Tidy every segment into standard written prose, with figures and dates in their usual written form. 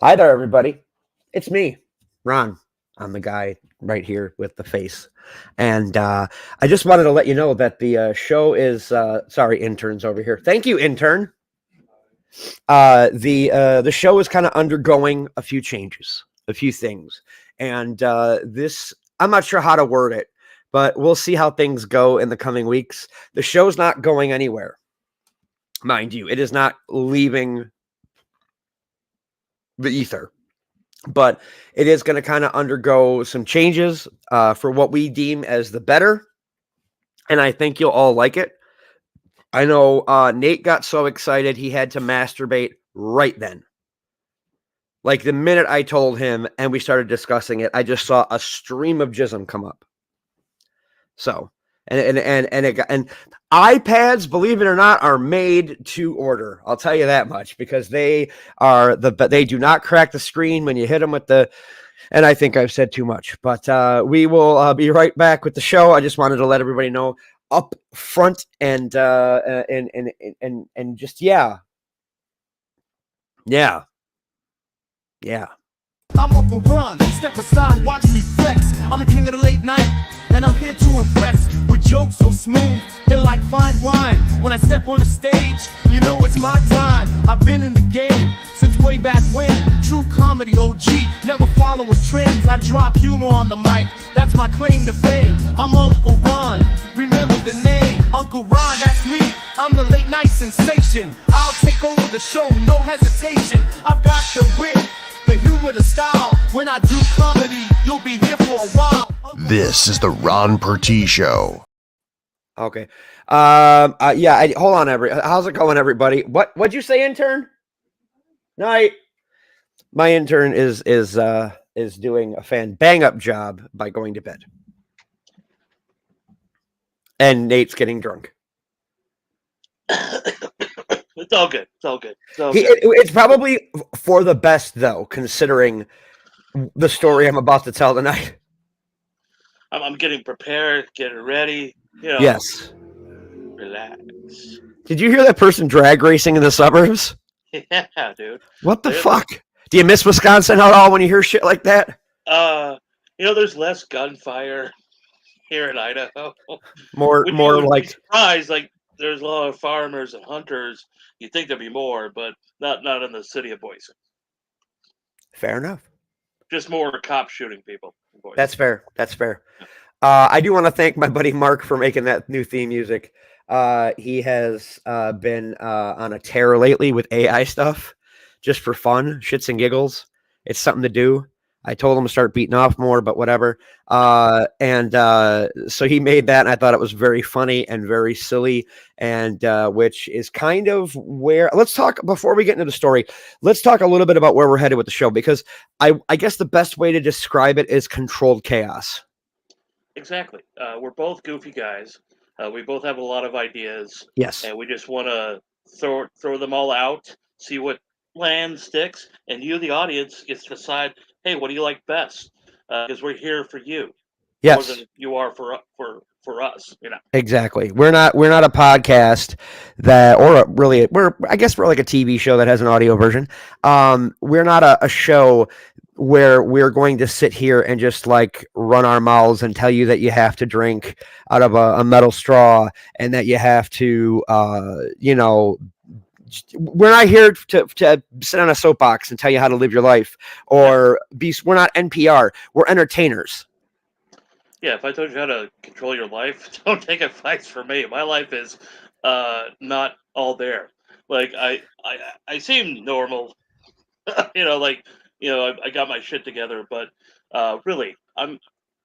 Hi there, everybody. It's me, Ron. I'm the guy right here with the face. And I just wanted to let you know that the show is, sorry, interns over here. Thank you, intern. The show is kind of undergoing a few changes, a few things. And I'm not sure how to word it, but we'll see how things go in the coming weeks. The show's not going anywhere, mind you. It is not leaving the ether, but it is going to kind of undergo some changes for what we deem as the better. And I think you'll all like it. I know Nate got so excited he had to masturbate right then. Like the minute I told him and we started discussing it, I just saw a stream of jism come up. So, and iPads, believe it or not, are made to order. I'll tell you that much because they do not crack the screen when you hit them with the. And I think I've said too much, but we will be right back with the show. I just wanted to let everybody know up front and just yeah. I'm up and run, step aside, watch me flex. I'm the king of the late night, and I'm here to impress with jokes so smooth, they're like fine wine. When I step on the stage, you know it's my time. I've been in the game since way back when. True comedy OG, never following trends. I drop humor on the mic, that's my claim to fame. I'm Uncle Ron, remember the name. Uncle Ron, that's me, I'm the late night sensation. I'll take over the show, no hesitation. I've got the wit, the humor, the style. When I do comedy, you'll be here for a while. This is the Ron Pertee Show. Okay. Hold on, how's it going, everybody? What'd you say, intern? Night. My intern is doing a bang up job by going to bed, and Nate's getting drunk. It's all good. It's all good. It's probably for the best, though, considering the story I'm about to tell tonight. I'm getting prepared, getting ready. Yes. Relax. Did you hear that person drag racing in the suburbs? Yeah, dude. What the fuck? Do you miss Wisconsin at all when you hear shit like that? There's less gunfire here in Idaho. More like surprised. Like there's a lot of farmers and hunters. You think there'd be more, but not in the city of Boise. Fair enough. Just more cops shooting people. That's fair. I do want to thank my buddy Mark for making that new theme music. He has been on a tear lately with AI stuff, just for fun, shits and giggles. It's something to do. I told him to start beating off more, but whatever. So he made that, and I thought it was very funny and very silly, and which is kind of where. Let's talk, before we get into the story, let's talk a little bit about where we're headed with the show, because I guess the best way to describe it is controlled chaos. Exactly. We're both goofy guys. We both have a lot of ideas. Yes. And we just want to throw them all out, see what lands, sticks, and you, the audience, gets to decide, hey, what do you like best? Because we're here for you. Yes. More than you are for us. Exactly. We're not a podcast that, or really, I guess we're like a TV show that has an audio version. We're not a show where we're going to sit here and just like run our mouths and tell you that you have to drink out of a metal straw and that you have to, we're not here to sit on a soapbox and tell you how to live your life or we're not NPR. We're entertainers. Yeah, if I told you how to control your life, don't take advice from me. My life is not all there. Like I seem normal, I got my shit together, but really, I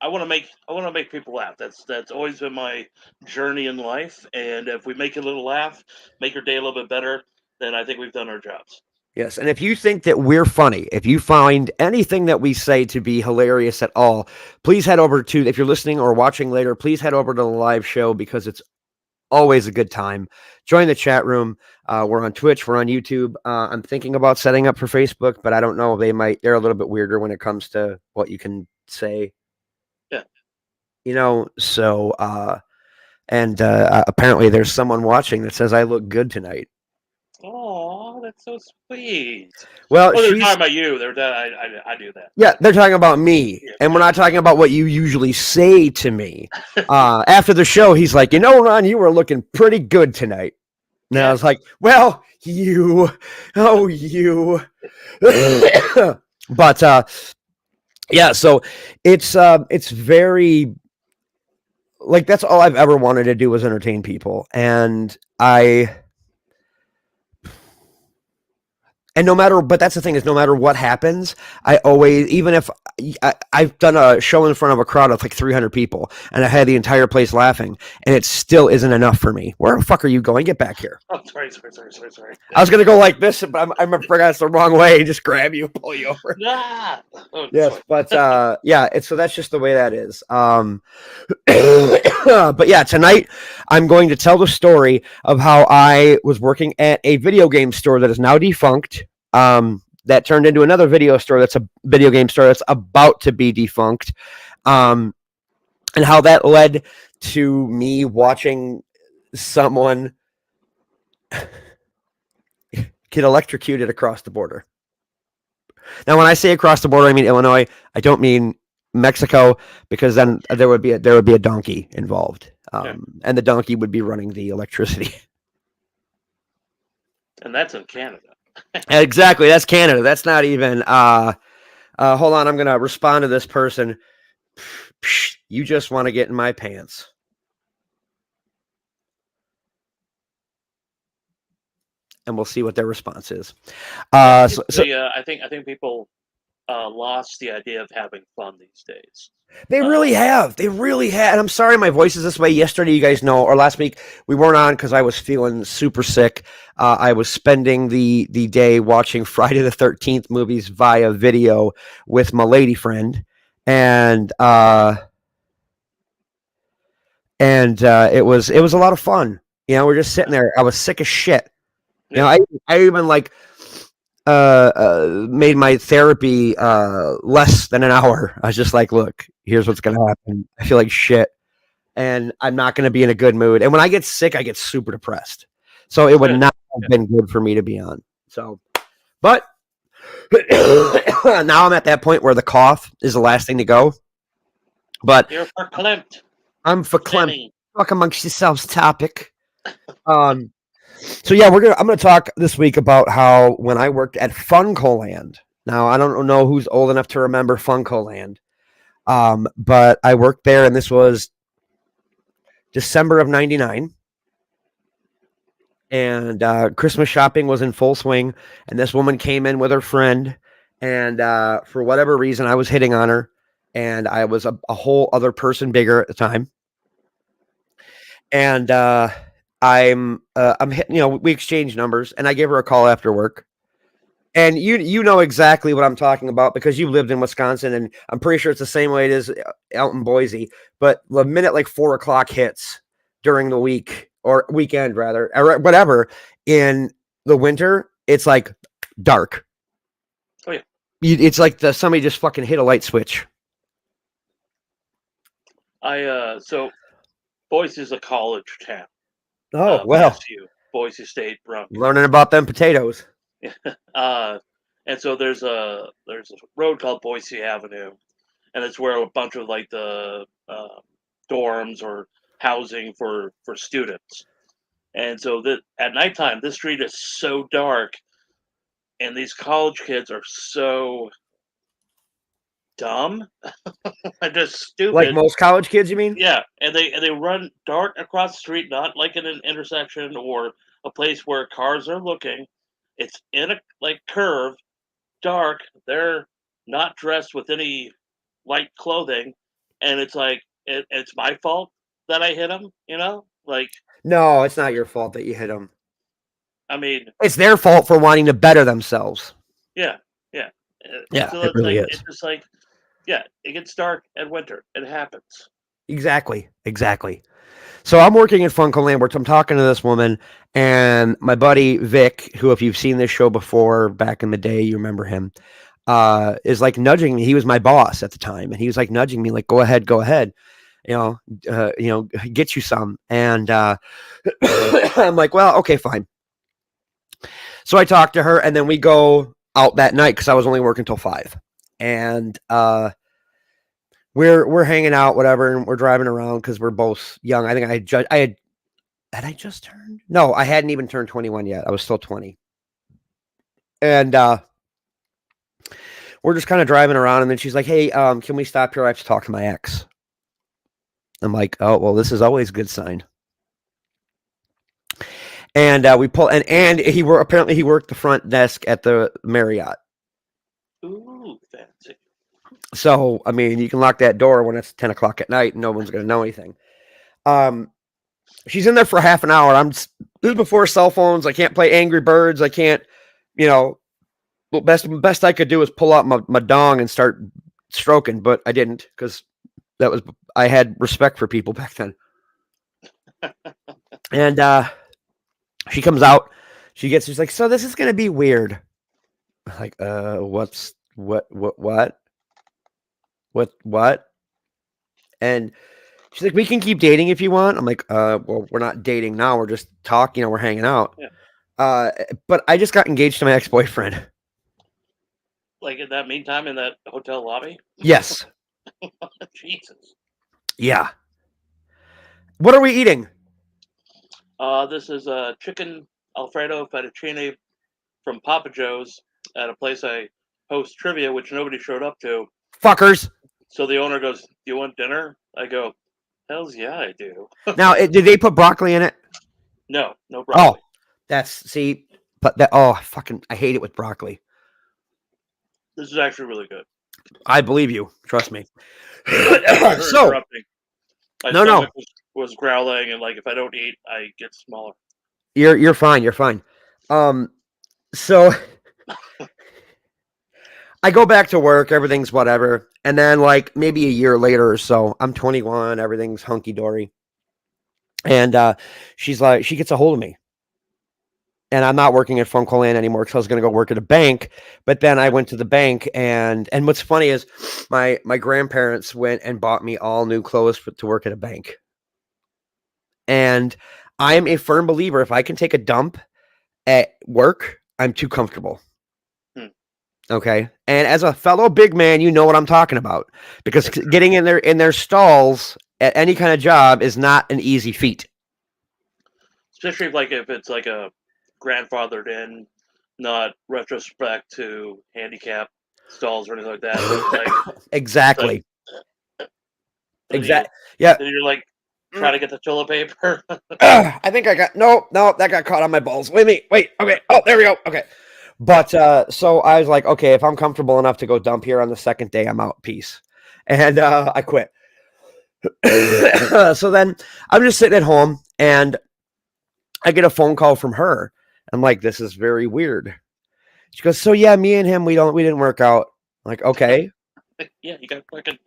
want to make people laugh. That's always been my journey in life. And if we make a little laugh, make your day a little bit better, then I think we've done our jobs. Yes, and if you think that we're funny, if you find anything that we say to be hilarious at all, please head over to, if you're listening or watching later, please head over to the live show because it's always a good time. Join the chat room. We're on Twitch. We're on YouTube. I'm thinking about setting up for Facebook, but I don't know. They're a little bit weirder when it comes to what you can say. Yeah. So, apparently there's someone watching that says I look good tonight. Oh, that's so sweet. Well, Oh, they're she's talking about you. I do that. yeah, they're talking about me, Yeah. and we're not talking about what you usually say to me. After the show, he's like, Ron, you were looking pretty good tonight. And I was Yes. like, well, you. But yeah, so it's very like that's all I've ever wanted to do was entertain people, and no matter, but that's the thing is, no matter what happens, I always, even if I've done a show in front of a crowd of like 300 people and I had the entire place laughing, and it still isn't enough for me. Where the fuck are you going? Get back here. Oh, sorry. I was going to go like this, but I forgot it's the wrong way and just grab you, pull you over. Ah! Oh, Yes, sorry. but yeah, so that's just the way that is. But yeah, tonight I'm going to tell the story of how I was working at a video game store that is now defunct. That turned into another video store that's a video game store that's about to be defunct. And how that led to me watching someone get electrocuted across the border. Now, when I say across the border, I mean Illinois. I don't mean Mexico, because then there would be a donkey involved, and the donkey would be running the electricity. And that's in Canada. Exactly, that's Canada. That's not even. Hold on, I'm gonna respond to this person. You just want to get in my pants. And we'll see what their response is. I think people lost the idea of having fun these days. They really have. They really have. And I'm sorry my voice is this way. Yesterday, you guys know, or last week, we weren't on because I was feeling super sick. I was spending the day watching Friday the 13th movies via video with my lady friend. And it was a lot of fun. We're just sitting there. I was sick as shit. I even like made my therapy less than an hour. I was just like, look, here's what's gonna happen. I feel like shit, and I'm not gonna be in a good mood. And when I get sick, I get super depressed. So it would not have been good for me to be on. So, but now I'm at that point where the cough is the last thing to go. But you're verklempt. I'm verklempt. Talk amongst yourselves. Topic. So yeah, I'm gonna talk this week about how when I worked at Funcoland. Now I don't know who's old enough to remember Funcoland, but I worked there, and this was December of '99, and Christmas shopping was in full swing. And this woman came in with her friend, and for whatever reason, I was hitting on her, and I was a whole other person bigger at the time, and I'm hitting, we exchanged numbers, and I gave her a call after work. And you know exactly what I'm talking about because you lived in Wisconsin, and I'm pretty sure it's the same way it is out in Boise. But the minute like 4:00 hits during the week or weekend rather, or whatever, in the winter, it's like dark. Oh yeah. It's like somebody just fucking hit a light switch. So Boise is a college town. Oh, well. BSU, Boise State Broncos. Learning about them potatoes. And so there's a road called Boise Avenue, and it's where a bunch of like the dorms or housing for students. And so at nighttime, this street is so dark, and these college kids are so dumb and just stupid. Like most college kids, you mean? Yeah, and they run dark across the street, not like in an intersection or a place where cars are looking. It's in a like curve, dark. They're not dressed with any light clothing, and it's like it's my fault that I hit them. Like No, it's not your fault that you hit them. I mean, it's their fault for wanting to better themselves. Yeah. So it really is. It's just like, yeah, it gets dark in winter. It happens. Exactly. So I'm working at Funcoland where I'm talking to this woman, and my buddy Vic, who, if you've seen this show before back in the day, you remember him, is like nudging me. He was my boss at the time, and he was like nudging me, like, go ahead, get you some. And I'm like, well, okay, fine. So I talked to her, and then we go out that night because I was only working till 5, and we're hanging out, whatever, and we're driving around because we're both young. I think had I just turned? No, I hadn't even turned 21 yet. I was still 20, and we're just kind of driving around, and then she's like, "Hey, can we stop here? I have to talk to my ex." I'm like, "Oh, well, this is always a good sign." And we pull, and apparently he worked the front desk at the Marriott. Ooh, fancy. So I mean, you can lock that door when it's 10 o'clock at night, and no one's going to know anything. She's in there for half an hour. This is before cell phones. I can't play Angry Birds. I can't, well, best I could do is pull out my dong and start stroking, but I didn't because I had respect for people back then. And she comes out. She's like, "So this is gonna be weird." I'm like, what? And she's like, "We can keep dating if you want." I'm like, well, we're not dating now. We're just talking. We're hanging out. Yeah. But I just got engaged to my ex-boyfriend. Like in that meantime, in that hotel lobby? Yes. Jesus. Yeah. What are we eating? This is chicken Alfredo fettuccine from Papa Joe's at a place I host trivia, which nobody showed up to. Fuckers. So the owner goes, "Do you want dinner?" I go, "Hells yeah, I do." Now, did they put broccoli in it? No broccoli. But I hate it with broccoli. This is actually really good. I believe you. Trust me. So, my no. stomach was growling, and like if I don't eat, I get smaller. You're fine. You're fine. So I go back to work. Everything's whatever, and then like maybe a year later or so, I'm 21. Everything's hunky dory, and she's like, she gets a hold of me. And I'm not working at Funko Land anymore because I was going to go work at a bank. But then I went to the bank, and what's funny is my grandparents went and bought me all new clothes to work at a bank. And I am a firm believer, if I can take a dump at work, I'm too comfortable. Okay. And as a fellow big man, you know what I'm talking about, because getting in their stalls at any kind of job is not an easy feat. Especially if it's like a grandfathered in, not retrospect to handicap stalls or anything like that. Like, exactly. Exactly. Yeah. Then you're like trying to get the toilet paper. I think I got no, that got caught on my balls. Wait. Okay. Oh, there we go. Okay. But so I was like, okay, if I'm comfortable enough to go dump here on the second day, I'm out. Peace. And I quit. So then I'm just sitting at home, and I get a phone call from her. I'm like, this is very weird. She goes, "So yeah, me and him, we didn't work out." I'm like, okay. Yeah, you got fucking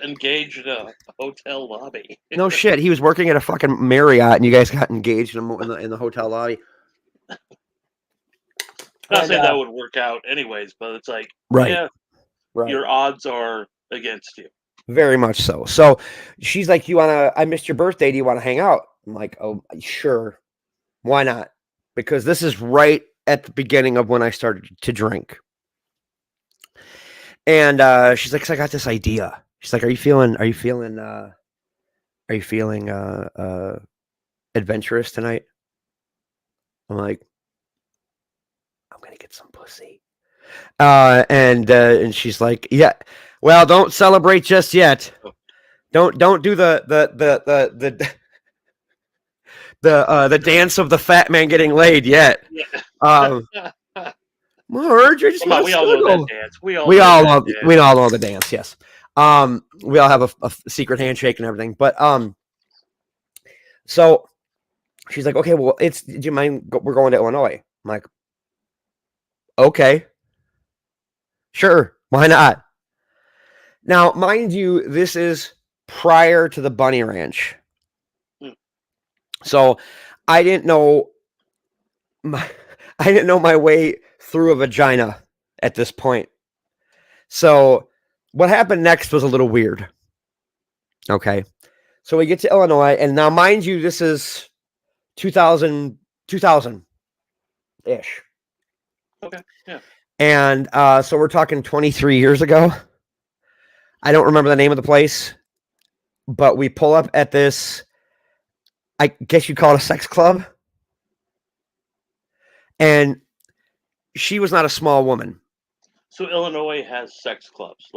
engaged in a hotel lobby. No shit, he was working at a fucking Marriott, and you guys got engaged in the hotel lobby. I'm not saying that would work out anyways, but it's like, right. Yeah, right. Your odds are against you. Very much so. So she's like, I missed your birthday. Do you want to hang out? I'm like, oh, sure. Why not? Because this is right at the beginning of when I started to drink. And she's like, "I got this idea." She's like, Are you feeling adventurous tonight? I'm like, I'm gonna get some pussy. And she's like, "Yeah, well, don't celebrate just yet. Don't do the dance of the fat man getting laid yet." Marge, we all know that dance. We all know the dance. Yes. We all have a secret handshake and everything. But so she's like, "Okay, well, do you mind? We're going to Illinois." I'm like, "Okay, sure, why not?" Now, mind you, this is prior to the Bunny Ranch, so I didn't know my way through a vagina at this point. So what happened next was a little weird. Okay. So we get to Illinois, and now mind you, this is 2000. ish. Okay. Yeah. And so we're talking 23 years ago. I don't remember the name of the place, but we pull up at this, I guess you'd call it a sex club. And she was not a small woman. So Illinois has sex clubs,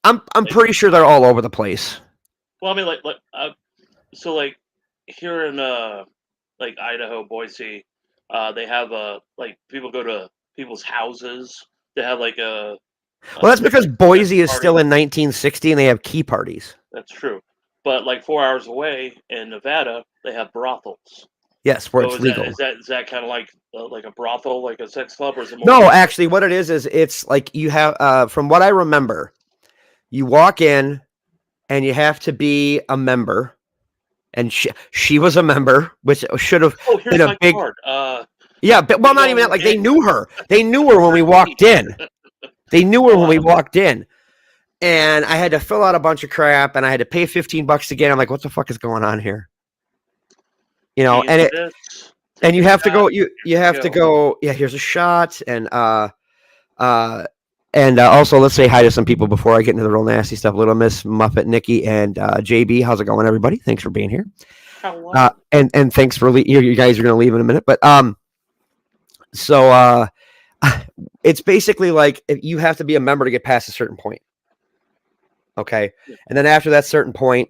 I'm pretty sure they're all over the place. well, I mean, so like here in like Idaho, Boise, they have like people go to people's houses. They have like a Well, that's because sex Boise is party. still in 1960 and they have key parties. That's true. But like 4 hours away in Nevada, they have brothels. Yes, where So it's legal. is that kind of like a brothel, like a sex club, or is it more? No, actually, what it is it's like you have, from what I remember, you walk in and you have to be a member. And she was a member, which should have Oh, here's been a my big. card. Yeah, but well, not even that. Like they knew her. They knew her when we walked in. They knew her when we walked in. And I had to fill out a bunch of crap, and I had to pay $15 to get. I'm like, what the fuck is going on here? You know, and you have to go. You have to go. Yeah, here's a shot, and also let's say hi to some people before I get into the real nasty stuff. Little Miss Muppet, Nikki, and JB. How's it going, everybody? Thanks for being here. And thanks for you guys are going to leave in a minute, but so it's basically like if you have to be a member to get past a certain point. Okay. And then after that certain point,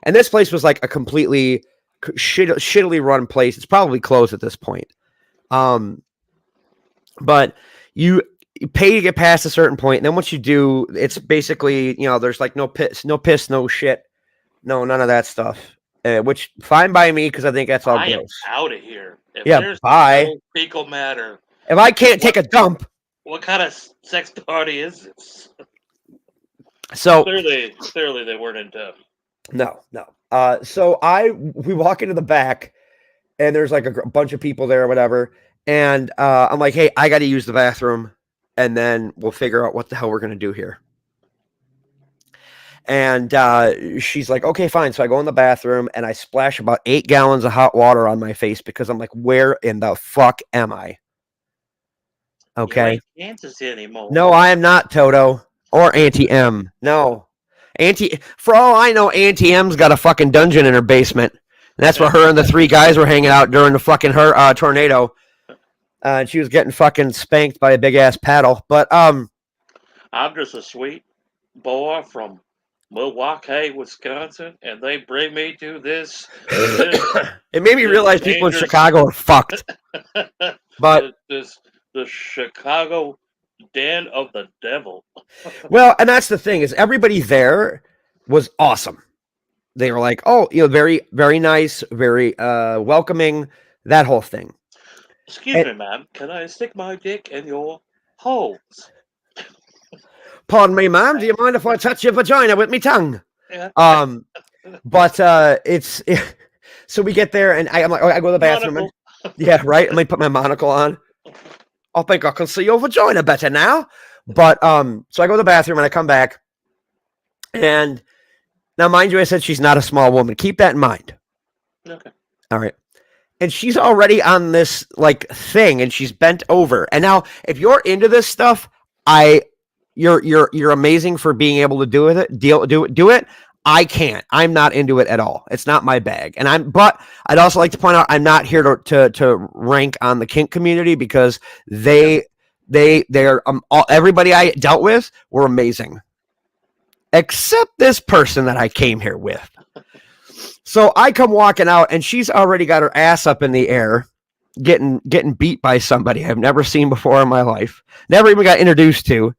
and this place was like a completely shittily run place. It's probably closed at this point. But you pay to get past a certain point. And then once you do, it's basically, there's like no piss, no shit. No, none of that stuff. Which fine by me, because I think that's all I gross. am out of here. If Yeah, there's bye. no fecal matter. If I can't take a dump. What kind of sex party is this? So clearly they weren't into. No. So we walk into the back, and there's like a bunch of people there or whatever, and I'm like, hey, I got to use the bathroom, and then we'll figure out what the hell we're gonna do here. And she's like, okay, fine. So I go in the bathroom and I splash about 8 gallons of hot water on my face because I'm like, where in the fuck am I? Okay. You ain't Kansas anymore. No, I am not Toto or Auntie M. No. For all I know, Auntie M's got a fucking dungeon in her basement. And that's where her and the 3 guys were hanging out during the fucking tornado. And she was getting fucking spanked by a big ass paddle. But I'm just a sweet boy from Milwaukee, Wisconsin, and they bring me to this. It made me realize people in Chicago are fucked. But the Chicago den of the devil. Well, and that's the thing is everybody there was awesome. They were like, oh, very, very nice, very welcoming, that whole thing. Excuse me, ma'am. Can I stick my dick in your holes? Pardon me, ma'am. Do you mind if I touch your vagina with me tongue? Yeah. But so we get there, and I'm like, I go to the bathroom. And, yeah, right. Let me put my monocle on. I think I can see your vagina better now. But so I go to the bathroom and I come back, and now, mind you, I said she's not a small woman. Keep that in mind. Okay. All right. And she's already on this like thing, and she's bent over. And now, if you're into this stuff, you're amazing for being able to do it. Do it. I can't. I'm not into it at all. It's not my bag. But I'd also like to point out I'm not here to rank on the kink community because they're everybody I dealt with were amazing, except this person that I came here with. So I come walking out, and she's already got her ass up in the air, getting beat by somebody I've never seen before in my life, never even got introduced to,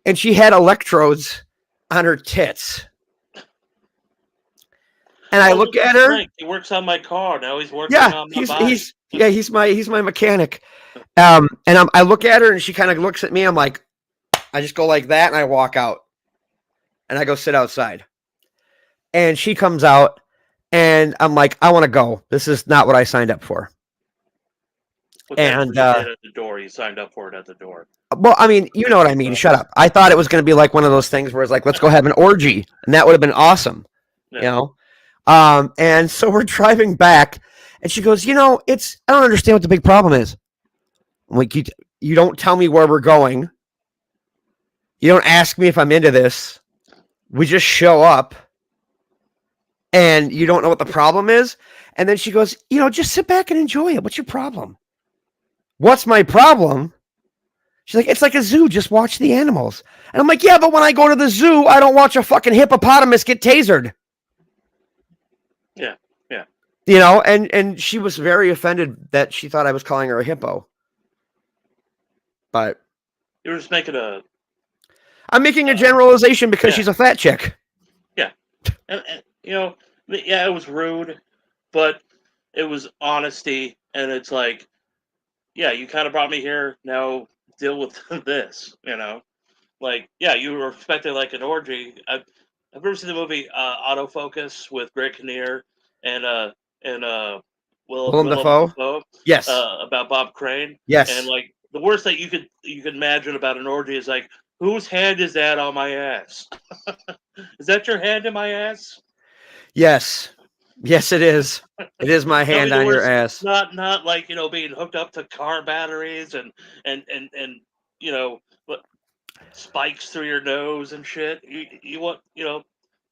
and she had electrodes on her tits. And I look at her. He works on my car now. He's working on my bike. He's my mechanic. And I look at her, and she kind of looks at me. I'm like, I just go like that, and I walk out, and I go sit outside. And she comes out, and I'm like, I want to go. This is not what I signed up for. And at the door, you signed up for it at the door. Well, I mean, you know what I mean. Shut up. I thought it was going to be like one of those things where it's like, let's go have an orgy, and that would have been awesome, you know. And so we're driving back, and she goes, I don't understand what the big problem is. I'm like, you don't tell me where we're going. You don't ask me if I'm into this. We just show up and you don't know what the problem is. And then she goes, just sit back and enjoy it. What's your problem? What's my problem? She's like, it's like a zoo. Just watch the animals. And I'm like, yeah, but when I go to the zoo, I don't watch a fucking hippopotamus get tasered. Yeah. And she was very offended that she thought I was calling her a hippo. But You were just making I'm making a generalization because she's a fat chick. Yeah. And yeah, it was rude, but it was honesty. And it's like, yeah, you kind of brought me here. Now deal with this, Like, yeah, you were expecting like an orgy. I've ever seen the movie Autofocus with Greg Kinnear and Willem Willem Dafoe? Dafoe Yes. about Bob Crane. Yes. And like the worst that you could imagine about an orgy is like, whose hand is that on my ass? Is that your hand in my ass? Yes. Yes, it is. It is my hand on your ass. Not like being hooked up to car batteries and what spikes through your nose and shit. You want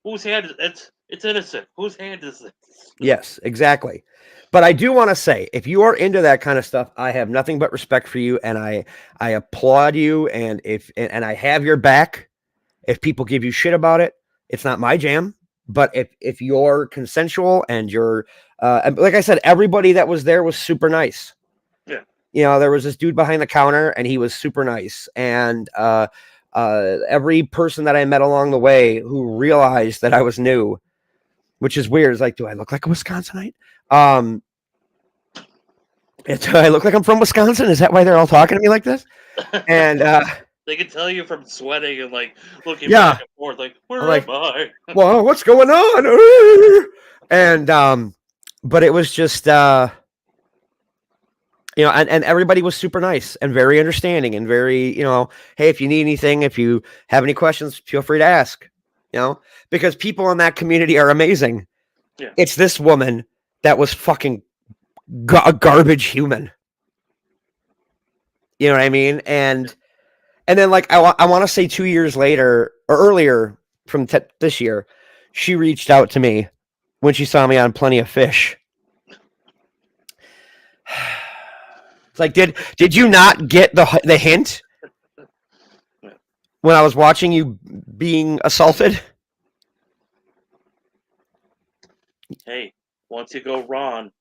whose hand is it's innocent. Whose hand is this? Yes, exactly. But I do want to say, if you are into that kind of stuff, I have nothing but respect for you, and I applaud you, and and I have your back. If people give you shit about it, it's not my jam. But if you're consensual and you're like I said, everybody that was there was super nice. Yeah. There was this dude behind the counter, and he was super nice, and every person that I met along the way who realized that I was new, which is weird. It's like, do I look like a Wisconsinite? Do I look like I'm from Wisconsin? Is that why they're all talking to me like this? And they can tell you from sweating and like looking Yeah. back and forth, like, where I'm like, am I? well, what's going on? And but it was just and everybody was super nice and very understanding and very, hey, if you need anything, if you have any questions, feel free to ask. Because people in that community are amazing. Yeah. It's this woman that was fucking a garbage human. You know what I mean? And then like I want to say 2 years later or earlier from this year, she reached out to me when she saw me on Plenty of Fish. It's like, did you not get the hint when I was watching you being assaulted? Hey, once you go Ron,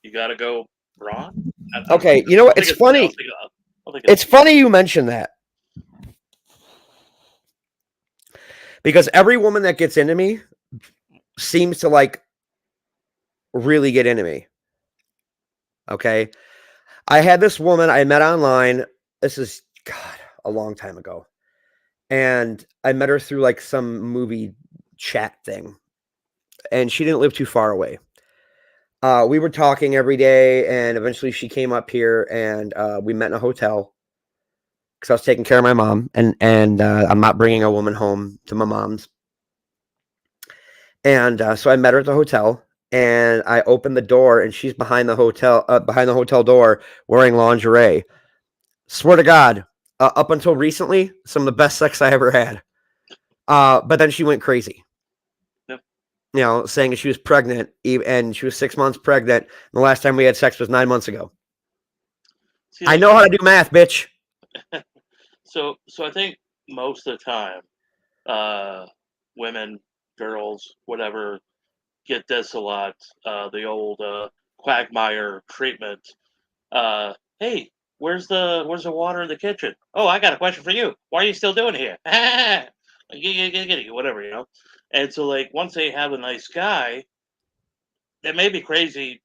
you gotta go Ron. Okay, you know what? It's funny. It's funny you mention that. Because every woman that gets into me seems to like really get into me. Okay. I had this woman I met online. This is, God, a long time ago. And I met her through like some movie chat thing. And she didn't live too far away. We were talking every day, and eventually she came up here, and we met in a hotel because I was taking care of my mom, and I'm not bringing a woman home to my mom's. And so I met her at the hotel, and I opened the door, and she's behind the hotel door wearing lingerie. Swear to God, up until recently, some of the best sex I ever had. But then she went crazy. Saying she was pregnant, and she was 6 months pregnant. And the last time we had sex was 9 months ago. See, I know how to do math, bitch. So I think most of the time, women, girls, whatever, get this a lot. The old quagmire treatment. Hey, where's the water in the kitchen? Oh, I got a question for you. Why are you still doing it here? Whatever. And so, like, once they have a nice guy, they may be crazy,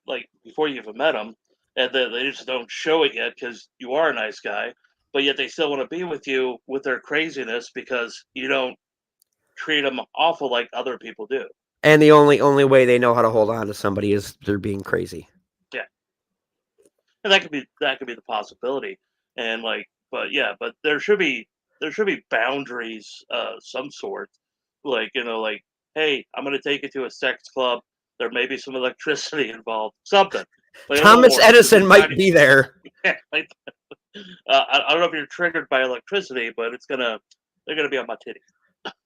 like before you even met them, and they just don't show it yet because you are a nice guy. But yet they still want to be with you with their craziness because you don't treat them awful like other people do. And the only way they know how to hold on to somebody is they're being crazy. Yeah, and that could be the possibility. And like, but there should be boundaries, some sort. Like, like, hey, I'm going to take you to a sex club. There may be some electricity involved. Something. Like Thomas Edison might be there. Like, I don't know if you're triggered by electricity, but they're gonna be on my titty.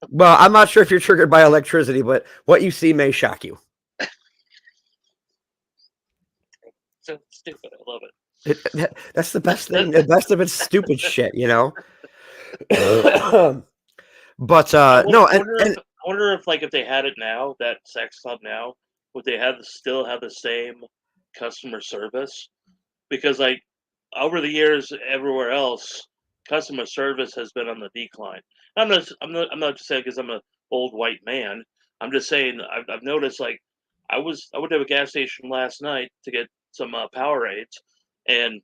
Well, I'm not sure if you're triggered by electricity, but what you see may shock you. So stupid. I love it. That's the best thing. The best of it's stupid shit, you know. But no, and I wonder if like if they had it now, that sex club now, would they still have the same customer service? Because like over the years, everywhere else, customer service has been on the decline. I'm not just saying because I'm an old white man. I'm just saying I've noticed like I went to a gas station last night to get some Powerades, and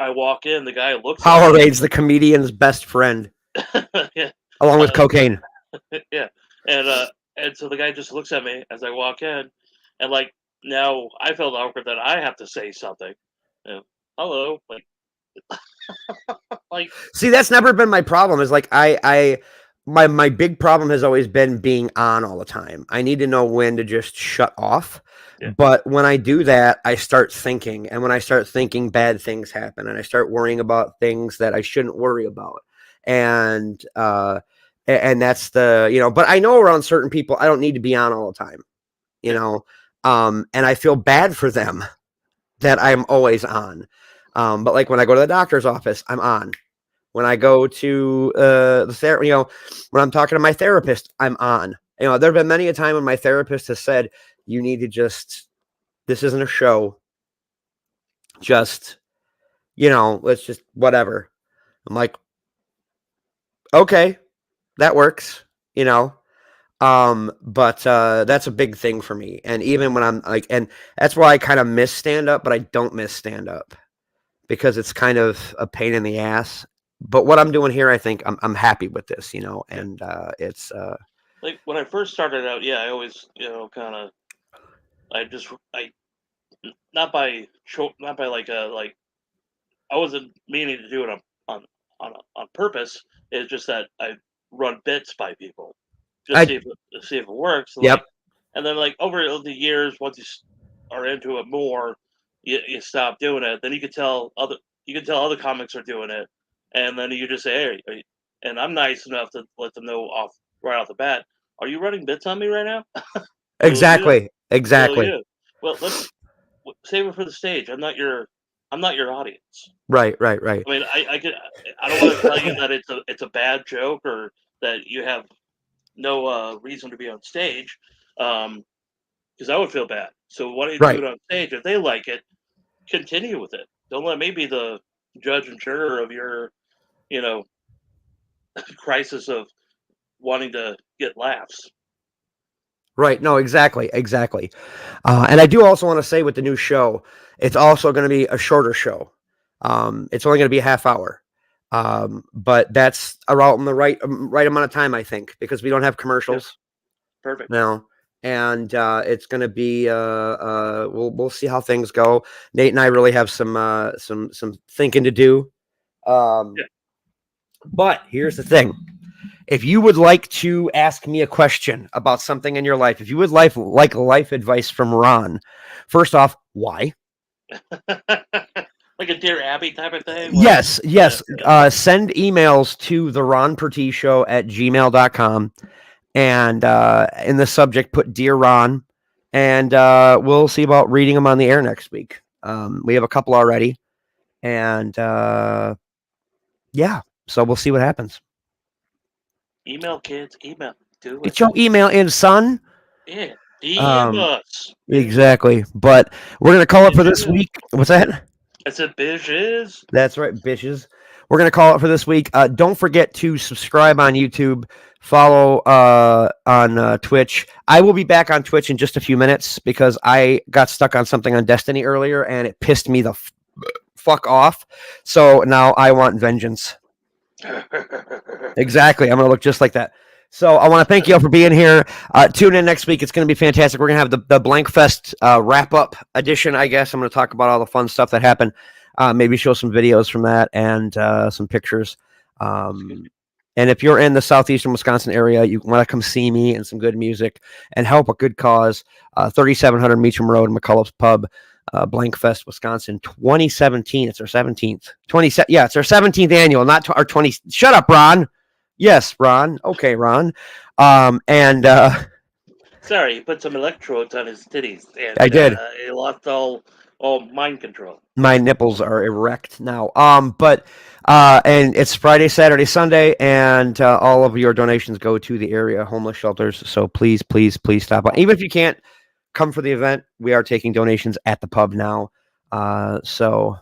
I walk in, the guy looks at me. Powerade's the comedian's best friend, Yeah, along with cocaine. yeah, and so the guy just looks at me as I walk in, and like now I felt awkward that I have to say something. You know, hello, like See, that's never been my problem. Is like my big problem has always been being on all the time. I need to know when to just shut off. yeah, But when I do that, I start thinking, and when I start thinking, bad things happen, and I start worrying about things that I shouldn't worry about. And that's but I know around certain people, I don't need to be on all the time, you yeah, know. And I feel bad for them that I'm always on. But like when I go to the doctor's office, I'm on. When I go to when I'm talking to my therapist, I'm on. There have been many a time when my therapist has said, "You need to this isn't a show. Just, let's just whatever." I'm like, okay, that works. But that's a big thing for me. And even when I'm like, and that's why I kind of miss stand up, but I don't miss stand up because it's kind of a pain in the ass. But what I'm doing here, I think I'm happy with this, and it's like when I first started out, yeah, I always kind of I not by like I wasn't meaning to do it on purpose. It's just that I run bits by people, just I see if it works. yep, And then like over the years, once are into it more, you stop doing it. Then you can tell other comics are doing it, and then you just say, hey, and I'm nice enough to let them know right off the bat. Are you running bits on me right now? Will you? Will exactly, you? Well, let's save it for the stage. I'm not your audience. right, right, right. I mean, I don't want to tell you that it's a bad joke or that you have no reason to be on stage, because I would feel bad. So why don't you do Right. it on stage? If they like it, continue with it. Don't let me be the judge and juror of your, you know, crisis of wanting to get laughs. Right. No, exactly. Exactly. And I do also want to say with the new show, it's also going to be a shorter show. It's only going to be a half hour. But that's around the right amount of time, I think, because we don't have Yep, commercials perfect. now. And it's going to be we'll see how things go. Nate and I really have some thinking to do. Yeah. But here's the thing. If you would like to ask me a question about something in your life, if you would like life advice from Ron, first off, why? Like a Dear Abby type of thing. Like, Yes, yes. Send emails to the Ron Perty Show at gmail.com. And in the subject, put Dear Ron. And we'll see about reading them on the air next week. We have a couple already. And yeah, so we'll see what happens. email kids, email. Do Get it. your email in, son. Yeah. DM us. Exactly. But we're going to call it for this week. What's that? I said bitches. That's right, bitches. We're going to call it for this week. Don't forget to subscribe on YouTube, follow on Twitch. I will be back on Twitch in just a few minutes because I got stuck on something on Destiny earlier and it pissed me the fuck off. So now I want vengeance. Exactly. I'm going to look just like that. So I want to thank you all for being here. Tune in next week. It's going to be fantastic. We're going to have the Blank Fest wrap-up edition, I guess. I'm going to talk about all the fun stuff that happened. Maybe show some videos from that and some pictures. And if you're in the southeastern Wisconsin area, you want to come see me and some good music and help a good cause, 3700 Meacham Road, McCullough's Pub. Blankfest, Wisconsin, 2017. It's our 17th. Yeah, it's our 17th annual, not our 20. Shut up, Ron. Yes, Ron. Okay, Ron. And Sorry, he put some electrodes on his titties, and I did. he lost all mind control. My nipples are erect now. But and it's Friday, Saturday, Sunday, and all of your donations go to the area homeless shelters. So please, please, please stop by. Even if you can't come for the event, we are taking donations at the pub now. So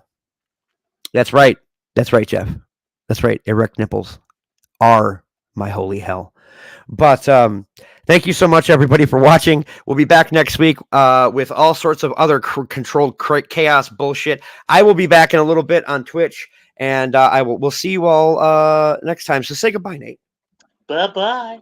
that's right. That's right, Jeff. That's right. Erect nipples are my holy hell. But thank you so much, everybody, for watching. We'll be back next week with all sorts of other controlled chaos bullshit. I will be back in a little bit on Twitch, and we'll see you all next time. So say goodbye, Nate. Bye-bye.